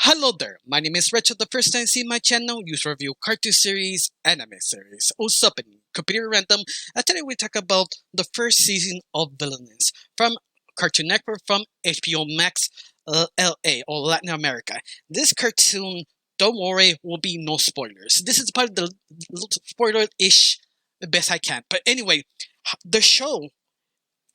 Hello there, my name is Rachel. The first time seeing my channel, use review cartoon series, anime series. What's up, computer random? Today we talk about the first season of Villainous from Cartoon Network from HBO Max LA or Latin America. This cartoon, don't worry, will be no spoilers. This is part of the spoiler-ish the best I can. But anyway, the show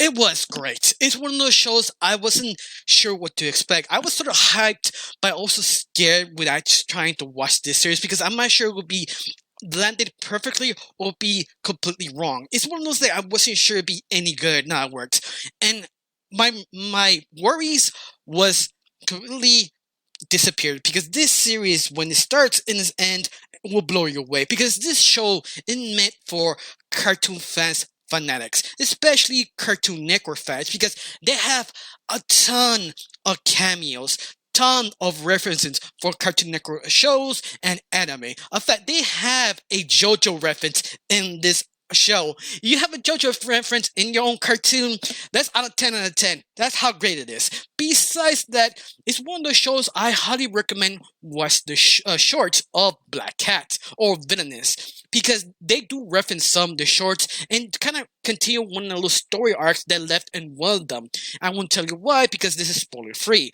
it was great. It's one of those shows I wasn't sure what to expect. I was sort of hyped, but also scared when I was trying to watch this series because I'm not sure it would be landed perfectly or be completely wrong. It's one of those that I wasn't sure it'd be any good. Now it worked, and my worries was completely disappeared because this series, when it starts and its end, will blow you away because this show is meant for cartoon fans fanatics, especially Cartoon Network fans, because they have a ton of cameos, ton of references for Cartoon Network shows and anime. In fact, they have a JoJo reference in this show. You have a JoJo reference in your own cartoon. That's out of 10 out of 10. That's how great it is. Besides that, it's one of those shows I highly recommend watch the shorts of Black Cat or Villainous because they do reference some of the shorts and kind of continue one of the little story arcs that left in one of them. I won't tell you why because this is spoiler free.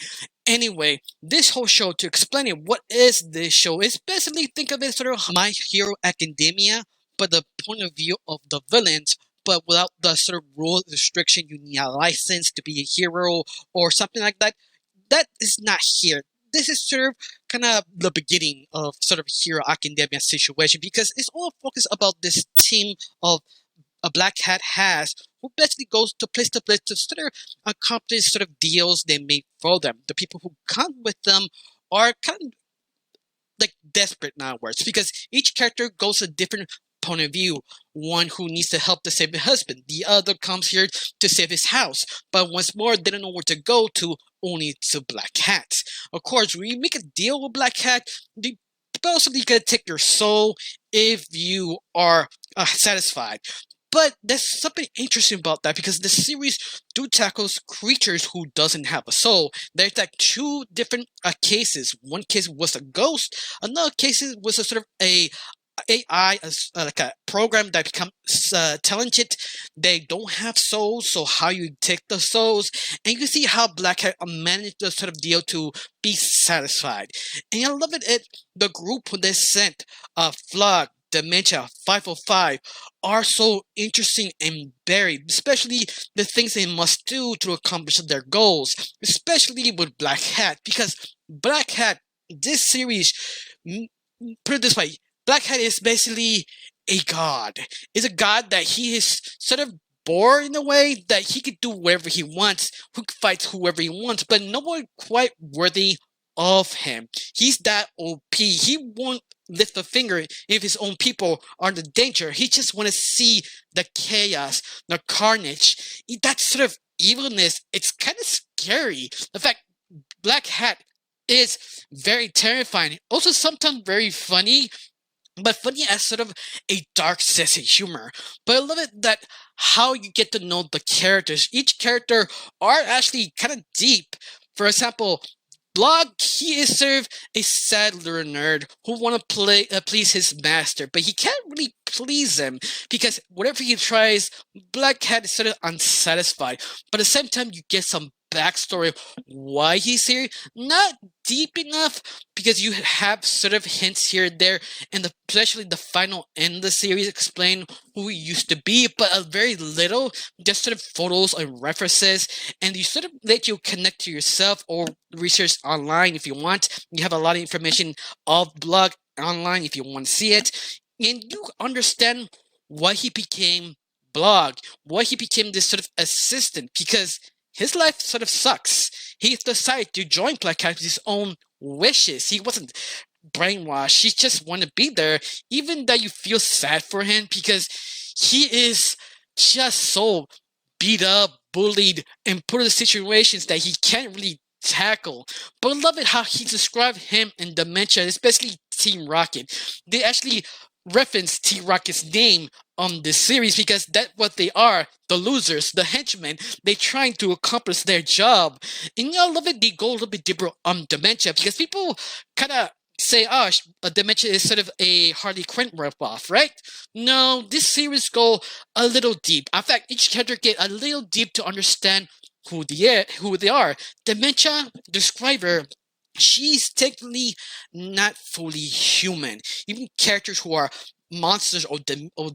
Anyway, this whole show, to explain it, what is this show? It's basically, think of it sort of My Hero Academia, but the point of view of the villains, but without the sort of rule restriction you need a license to be a hero or something like that. That is not here. This is sort of kind of the beginning of sort of Hero Academia situation because it's all focused about this team of a Black Hat has who basically goes to place to sort of accomplish sort of deals they made for them. The people who come with them are kind of like desperate now words because each character goes a different point of view. One who needs to help to save the husband, the other comes here to save his house, but once more they don't know where to go to, only to Black Cat. Of course, when you make a deal with Black Cat, they basically gonna take your soul if you are satisfied. But there's something interesting about that because the series do tackles creatures who doesn't have a soul. There's like two different cases. One case was a ghost. Another case was a sort of a AI, like a program that becomes talented. They don't have souls, so how you take the souls, and you can see how Black Hat managed to sort of deal to be satisfied. And I love it. The group who they sent, Flood, Dementia, 505, are so interesting and varied, especially the things they must do to accomplish their goals, especially with Black Hat, because Black Hat, this series, put it this way, Black Hat is basically a god. It's a god that he is sort of born in a way that he could do whatever he wants, who fights whoever he wants, but no one quite worthy of him. He's that OP. He won't lift a finger if his own people are in danger. He just want to see the chaos, the carnage. That sort of evilness, it's kind of scary. In fact, Black Hat is very terrifying. Also sometimes very funny, but funny as sort of a dark sense of humor. But I love it that how you get to know the characters. Each character are actually kind of deep. For example, Blog, he is sort of a sad little nerd who want to please his master, but he can't really please him because whatever he tries, Black Cat is sort of unsatisfied. But at the same time, you get some backstory of why he's here. Not deep enough because you have sort of hints here and there, and especially the final end of the series explain who he used to be, but a very little, just sort of photos and references, and you sort of let you connect to yourself or research online if you want. You have a lot of information of blog online if you want to see it, and you understand why he became blog, why he became this sort of assistant, because his life sort of sucks. He decided to join Black Cat with his own wishes. He wasn't brainwashed. He just wanted to be there, even that you feel sad for him because he is just so beat up, bullied, and put in situations that he can't really tackle. But I love it how he described him in Dementia, especially Team Rocket. They actually reference T Rocket's name on this series because that's what they are, the losers, the henchmen. They trying to accomplish their job. And I love it, they go a little bit deeper on dementia because people kind of say, oh, dementia is sort of a Harley Quinn ripoff, right? No, this series go a little deep. In fact, each character get a little deep to understand who they are. Dementia, describer, she's technically not fully human. Even characters who are monsters or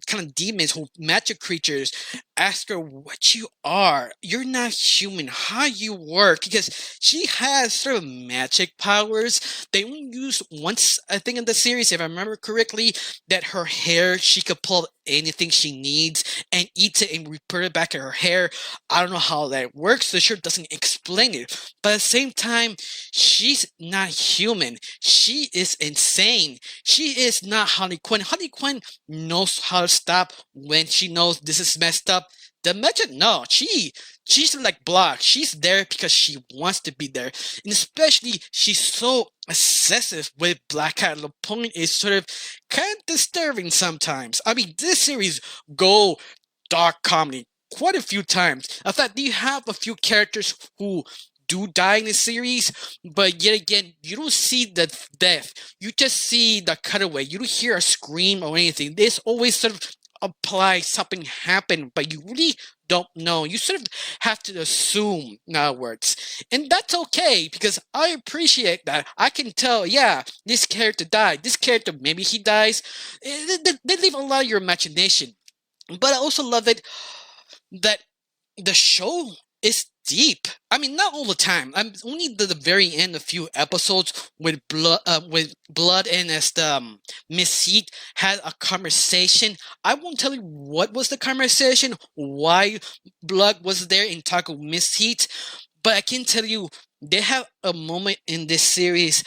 kind of demons who magic creatures ask her what you are. You're not human. How you work? Because she has sort of magic powers. They only use once, I think, in the series, if I remember correctly, that her hair, she could pull anything she needs and eat it and put it back in her hair. I don't know how that works. The show doesn't explain it. But at the same time, she's not human. She is insane. She is not Harley Quinn. Harley Quinn knows how to stop when she knows this is messed up. The Magic, no, she's like blocked. She's there because she wants to be there, and especially she's so obsessive with Black Cat. The point is sort of kind of disturbing sometimes. I mean, this series go dark comedy quite a few times. In fact, you have a few characters who do die in the series, but yet again, you don't see the death. You just see the cutaway. You don't hear a scream or anything. There's always sort of apply something happened, but you really don't know. You sort of have to assume, in other words. And that's okay, because I appreciate that. I can tell, yeah, this character died. This character, maybe he dies. They leave a lot of your imagination. But I also love it that the show is deep. I mean, not all the time. I'm only the very end, a few episodes with blood, and as the Miss Seat had a conversation. I won't tell you what was the conversation, why blood was there in talk with Miss Seat, but I can tell you they have a moment in this series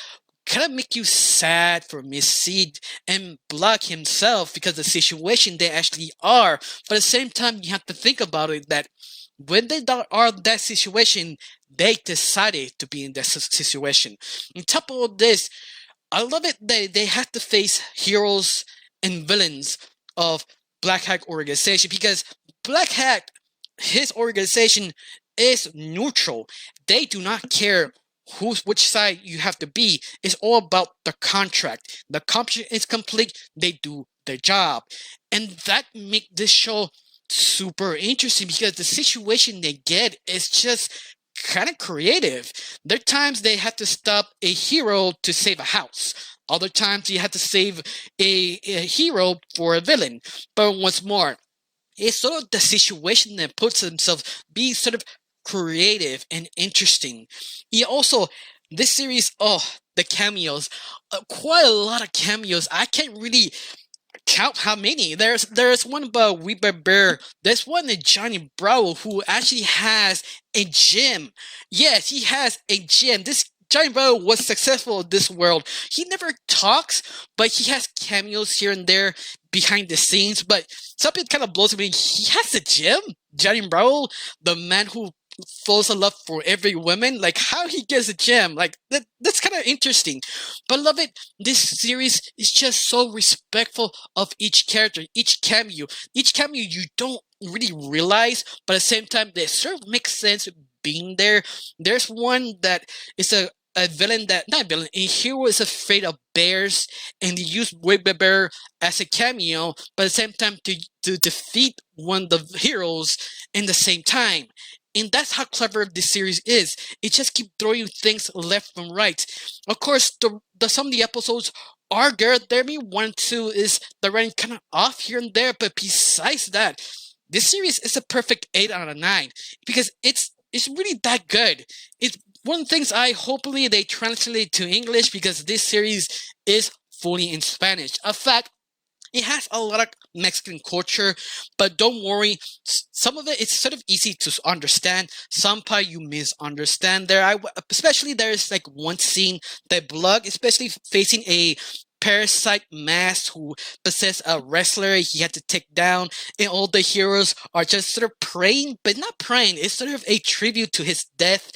kind of make you sad for Miss Seed and Block himself because the situation they actually are. But at the same time, you have to think about it that when they are in that situation, they decided to be in that situation. On top of all this, I love it that they have to face heroes and villains of Black Hat organization because Black Hat, his organization is neutral. They do not care which side you have to be. It's all about the contract. The contract is complete, they do their job. And that make this show super interesting because the situation they get is just kind of creative. There are times they have to stop a hero to save a house. Other times you have to save a hero for a villain. But once more, it's sort of the situation that puts themselves be sort of creative and interesting. Yeah, also, this series, oh, the cameos, quite a lot of cameos. I can't really count how many. There's one about Weber Bear. There's one in Johnny Bravo who actually has a gym. Yes, he has a gym. This Johnny Bravo was successful in this world. He never talks, but he has cameos here and there behind the scenes. But something kind of blows me. He has a gym. Johnny Bravo, the man who falls in love for every woman, like how he gets a gem, like that's kind of interesting. But I love it, this series is just so respectful of each character, each cameo you don't really realize, but at the same time they sort of make sense being there. There's one that is a villain that not a villain, a hero is afraid of bears, and they use Wigba Bear as a cameo, but at the same time to defeat one of the heroes in the same time. And that's how clever this series is. It just keeps throwing things left and right. Of course, the some of the episodes are good. There may one or two is the writing kind of off here and there, but besides that, this series is a perfect 8 out of 9 because it's really that good. It's one of the things I hopefully they translate to English because this series is fully in Spanish. In fact, it has a lot of Mexican culture, but don't worry. Some of it is sort of easy to understand. Some part you misunderstand. Especially there is like one scene that Blood, especially facing a parasite mask who possessed a wrestler he had to take down, and all the heroes are just sort of praying, but not praying. It's sort of a tribute to his death.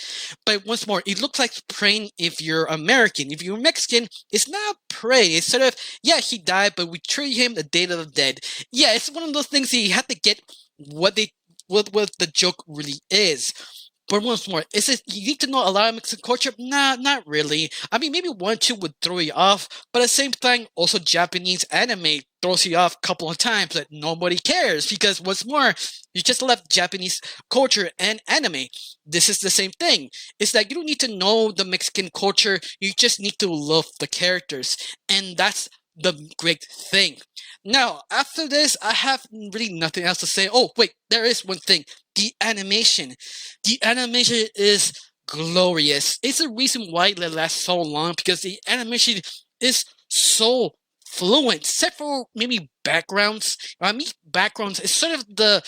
But once more, it looks like praying if you're American. If you're Mexican, it's not pray. It's sort of, yeah, he died, but we treat him the Day of the Dead. Yeah, it's one of those things that you have to get what the joke really is. But once more, is it you need to know a lot of Mexican culture? Nah, not really. I mean, maybe one or two would throw you off, but at the same time, also Japanese anime throws you off a couple of times that nobody cares because what's more, you just left Japanese culture and anime. This is the same thing. It's that you don't need to know the Mexican culture, you just need to love the characters. And that's the great thing. Now, after this, I have really nothing else to say. Oh, wait, there is one thing. The animation. The animation is glorious. It's the reason why it lasts so long because the animation is so fluent, except for maybe backgrounds. I mean, backgrounds. It's sort of the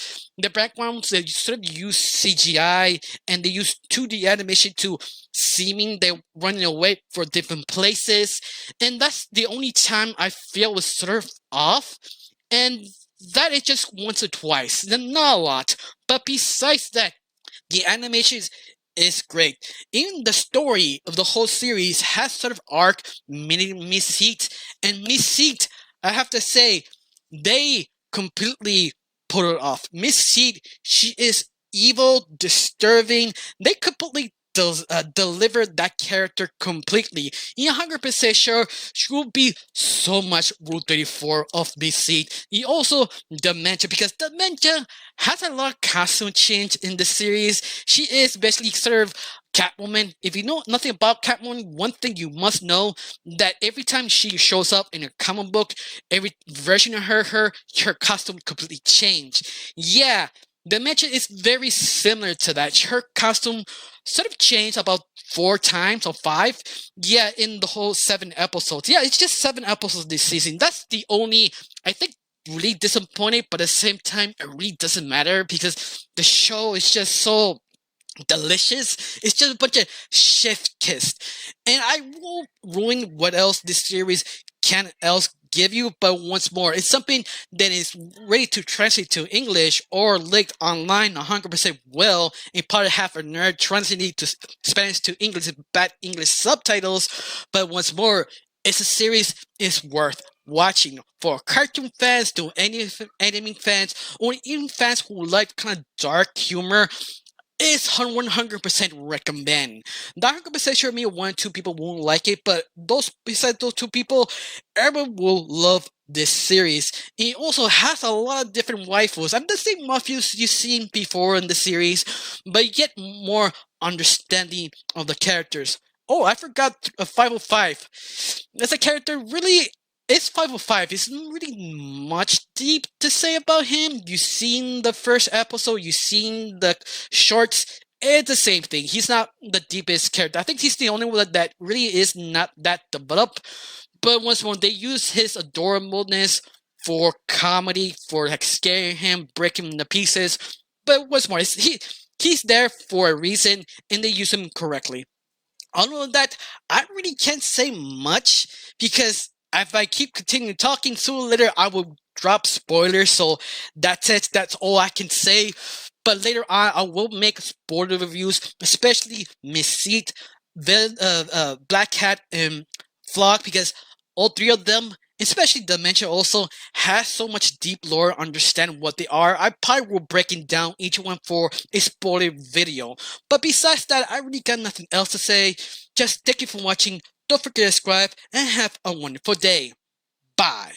backgrounds that you sort of use CGI and they use 2D animation to seeming they're running away for different places, and that's the only time I feel was sort of off. And that is just once or twice, not a lot. But besides that, the animation is great. Even the story of the whole series has sort of arc, Miss Heat, and Miss Heat, I have to say, they completely put it off. Miss Heat, she is evil, disturbing. They completely delivered that character completely. You're 100% sure she will be so much Rule 34 of this seat. You also Dementia, because Dementia has a lot of costume change in the series. She is basically sort of Catwoman. If you know nothing about Catwoman, one thing you must know that every time she shows up in a comic book, every version of her costume completely changed. Yeah, Dementia is very similar to that. Her costume sort of changed about 4 times or 5. Yeah, in the whole 7 episodes. Yeah, it's just 7 episodes this season. That's the only, I think, really disappointing, but at the same time, it really doesn't matter because the show is just so delicious. It's just a bunch of chef kiss. And I won't ruin what else this series can else give you, but once more, it's something that is ready to translate to English or linked online 100% well, and probably have a nerd translating to Spanish to English with bad English subtitles. But once more, it's a series is worth watching for cartoon fans, to anime fans, or even fans who like kind of dark humor. It's 100% recommend. Not 100% sure me or 1 or 2 people won't like it, but those besides those 2 people, everyone will love this series. It also has a lot of different waifus. I'm the same waifus you've seen before in the series, but yet more understanding of the characters. Oh, I forgot 505. That's a character really. It's 505. It's not really much deep to say about him. You've seen the first episode, you've seen the shorts. It's the same thing. He's not the deepest character. I think he's the only one that really is not that developed. But once more, they use his adorableness for comedy, for like scaring him, breaking him to pieces. But once more, he's there for a reason, and they use him correctly. Other than that, I really can't say much because if I keep continuing talking, sooner or later I will drop spoilers. So that's it. That's all I can say. But later on, I will make spoiler reviews, especially Mesite, Black Cat, and Flock, because all 3 of them, especially Dementia, also has so much deep lore. Understand what they are. I probably will breaking down each one for a spoiler video. But besides that, I really got nothing else to say. Just thank you for watching. Don't forget to subscribe and have a wonderful day. Bye.